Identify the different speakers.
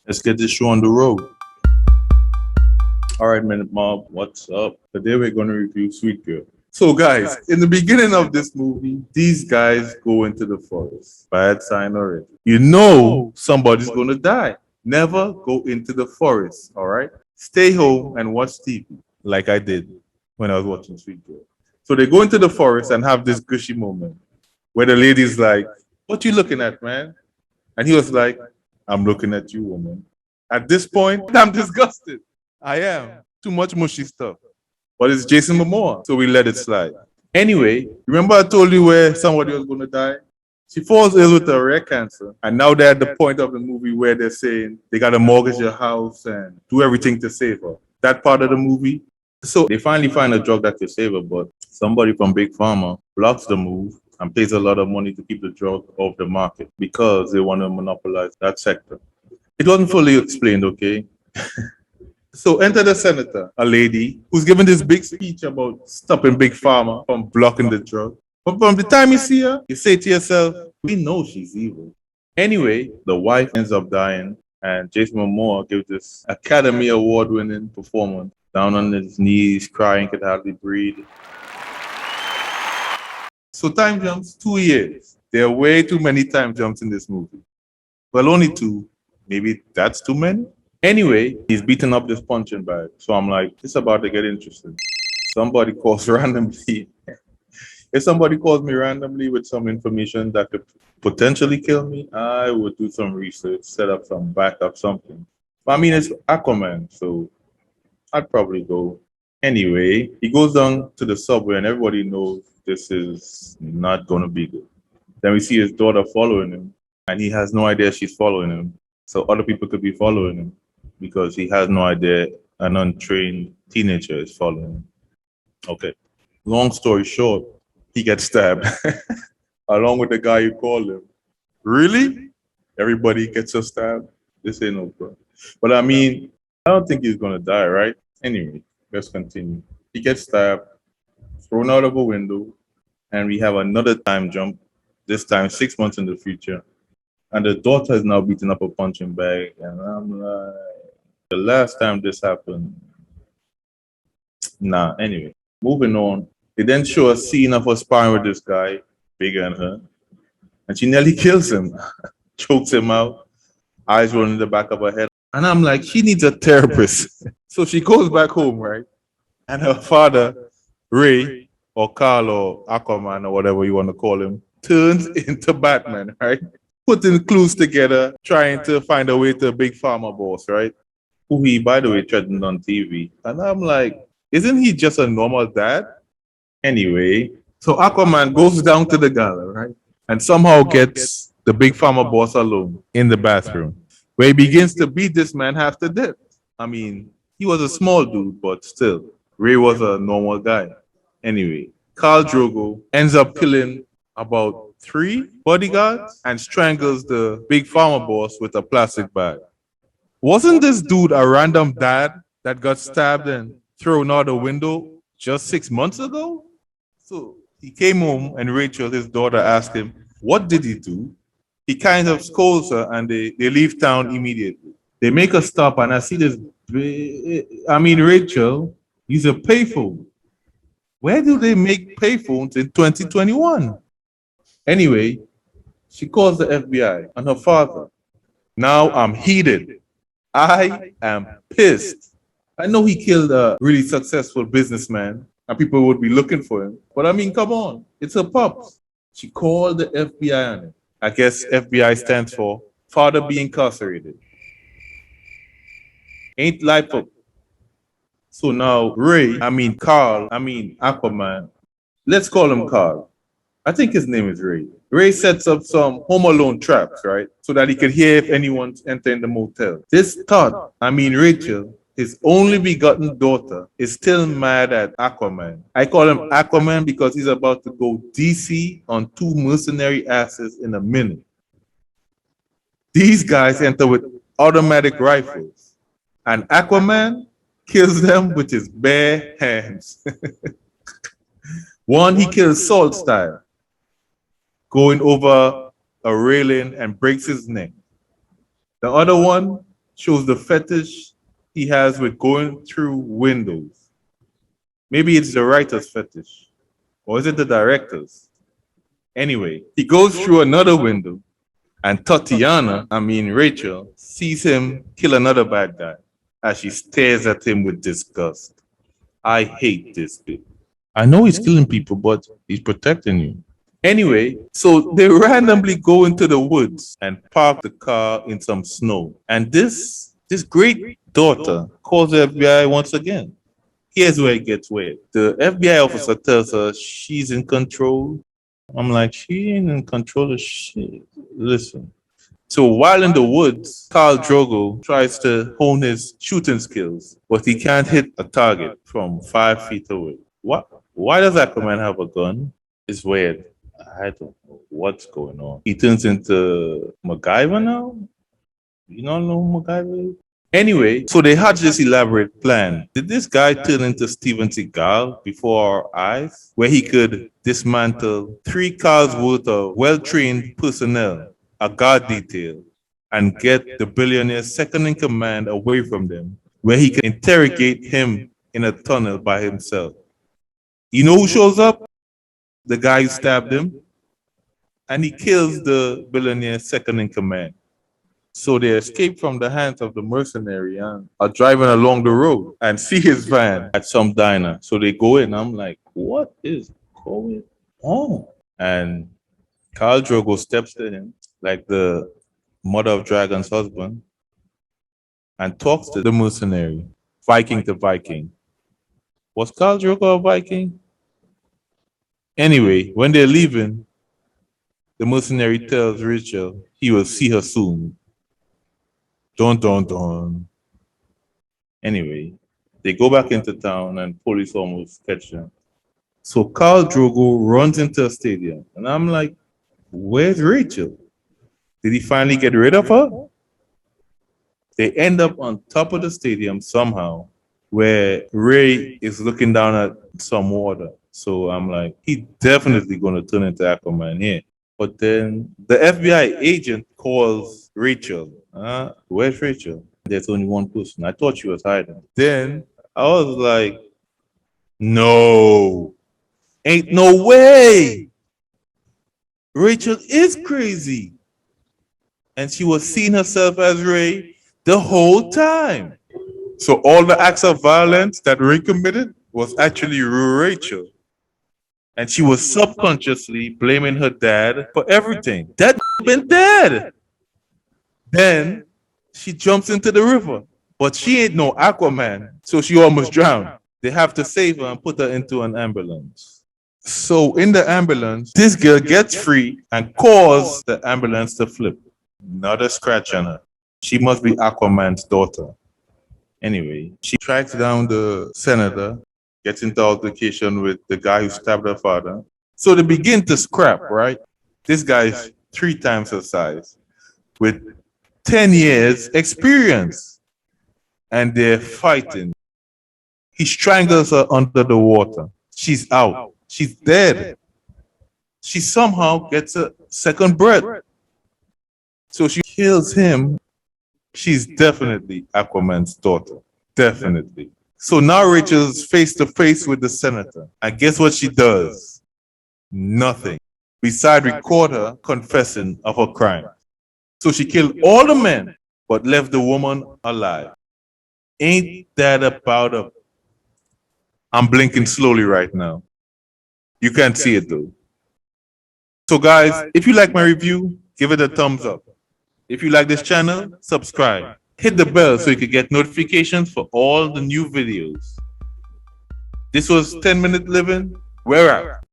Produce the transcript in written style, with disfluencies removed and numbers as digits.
Speaker 1: Let's get this show on the road. All right, Minute Mob, what's up? Today we're going to review Sweet Girl. So, guys, in the beginning of this movie, these guys go into the forest. Bad sign already. You know somebody's going to die. Never go into the forest, all right? Stay home and watch TV, like I did when I was watching Sweet Girl. So they go into the forest and have this gushy moment where the lady's like, "What you looking at, man?" And he was like, "I'm looking at you, woman." At this point, I'm disgusted. I am. Too much mushy stuff. But it's Jason Momoa, so we let it slide. Anyway, remember I told you where somebody was going to die? She falls ill with a rare cancer. And now they're at the point of the movie where they're saying they got to mortgage your house and do everything to save her. That part of the movie. So they finally find a drug that can save her, but somebody from Big Pharma blocks the move and pays a lot of money to keep the drug off the market because they want to monopolize that sector. It wasn't fully explained, okay? So enter the senator, a lady who's giving this big speech about stopping Big Pharma from blocking the drug. But from the time you see her, you say to yourself, we know she's evil. Anyway, the wife ends up dying, and Jason Momoa gives this Academy Award-winning performance, down on his knees, crying, could hardly breathe. So time jumps 2 years. There are way too many time jumps in this movie. Well, only two. Maybe that's too many? Anyway, he's beating up this punching bag. So I'm like, it's about to get interesting. Somebody calls randomly. If somebody calls me randomly with some information that could potentially kill me, I would do some research, set up some backup, something. But I mean, it's Aquaman, so I'd probably go. Anyway, he goes down to the subway and everybody knows this is not going to be good. Then we see his daughter following him and he has no idea she's following him. So other people could be following him because he has no idea an untrained teenager is following him. Okay. Long story short, he gets stabbed along with the guy who called him. Really? Everybody gets a stab? This ain't no problem. But I mean, I don't think he's going to die, right? Anyway, let's continue. He gets stabbed, thrown out of a window, and we have another time jump, this time 6 months in the future. And the daughter is now beating up a punching bag. And I'm like, the last time this happened, nah, anyway, moving on. They then show a scene of her sparring with this guy, bigger than her. And she nearly kills him, chokes him out, eyes rolling in the back of her head. And I'm like, she needs a therapist. So she goes back home, right? And her father, Ray, or Carl, or Aquaman, or whatever you want to call him, turns into Batman, right? Putting clues together, trying to find a way to Big Pharma boss, right? Who he, by the way, threatened on TV. And I'm like, isn't he just a normal dad? Anyway, so Aquaman goes down to the gala, right? And somehow gets the Big Pharma boss alone in the bathroom, where he begins to beat this man half to death. I mean, he was a small dude, but still, Ray was a normal guy. Anyway, Khal Drogo ends up killing about 3 bodyguards and strangles the Big Pharma boss with a plastic bag. Wasn't this dude a random dad that got stabbed and thrown out a window just 6 months ago? So he came home and Rachel, his daughter, asked him, what did he do? He kind of scolds her and they leave town immediately. They make a stop and I see this, Rachel, he's a payphone. Where do they make payphones in 2021? Anyway, she calls the FBI and her father. Now I'm heated. I am pissed. I know he killed a really successful businessman and people would be looking for him. But I mean, come on, it's a pops. She called the FBI on him. I guess FBI stands for Father Be Incarcerated. Ain't life up. So now Aquaman, let's call him Carl. I think his name is Ray. Ray sets up some Home Alone traps, right? So that he could hear if anyone's entering the motel. Rachel, his only begotten daughter, is still mad at Aquaman. I call him Aquaman because he's about to go DC on 2 mercenary asses in a minute. These guys enter with automatic rifles, and Aquaman kills them with his bare hands. One, he kills Salt style, going over a railing and breaks his neck. The other one shows the fetish he has with going through windows. Maybe it's the writer's fetish. Or is it the director's? Anyway, he goes through another window, and Rachel, sees him kill another bad guy as she stares at him with disgust. I hate this bit. I know he's killing people, but he's protecting you. Anyway, so they randomly go into the woods and park the car in some snow. And this great daughter calls the FBI once again. Here's where it gets weird. The FBI officer tells her she's in control. I'm like, she ain't in control of shit. Listen. So while in the woods, Khal Drogo tries to hone his shooting skills, but he can't hit a target from 5 feet away. What? Why does Aquaman have a gun? It's weird. I don't know what's going on. He turns into MacGyver now? You don't know who MacGyver is? Anyway, so they had this elaborate plan. Did this guy turn into Steven Seagal before our eyes, where he could dismantle 3 cars worth of well-trained personnel, a guard detail, and get the billionaire's second in command away from them, where he could interrogate him in a tunnel by himself? You know who shows up? The guy who stabbed him. And he kills the billionaire's second in command. So they escape from the hands of the mercenary and are driving along the road and see his van at some diner. So they go in. I'm like, what is going on? And Khal Drogo steps to him, like the mother of Dragon's husband, and talks to the mercenary, Viking to Viking. Was Khal Drogo a Viking? Anyway, when they're leaving, the mercenary tells Rachel he will see her soon. Dun. Anyway, they go back into town and police almost catch them. So Khal Drogo runs into a stadium, and I'm like, where's Rachel? Did he finally get rid of her? They end up on top of the stadium somehow, where Ray is looking down at some water. So I'm like, he's definitely going to turn into Aquaman here. But then the FBI agent calls Rachel. Where's Rachel? There's only one person. I thought she was hiding. Then I was like, no, ain't no way. Rachel is crazy. And she was seeing herself as Ray the whole time. So all the acts of violence that Ray committed was actually Rachel. And she was subconsciously blaming her dad for everything. That been dead. Then she jumps into the river. But she ain't no Aquaman, so she almost drowned. They have to save her and put her into an ambulance. So in the ambulance, this girl gets free and causes the ambulance to flip. Not a scratch on her. She must be Aquaman's daughter. Anyway, she tracks down the senator, gets into altercation with the guy who stabbed her father. So they begin to scrap, right? This guy's 3 times her size with 10 years experience. And they're fighting. He strangles her under the water. She's out. She's dead. She somehow gets a second breath. So she kills him. She's definitely Aquaman's daughter. Definitely. So now Rachel's face to face with the senator. And guess what she does? Nothing. Besides record her confessing of her crime. So she killed all the men, but left the woman alive. Ain't that about a... I'm blinking slowly right now. You can't see it though. So guys, if you like my review, give it a thumbs up. If you like this channel, subscribe. Hit the bell so you can get notifications for all the new videos. This was 10 Minute Living. We're out.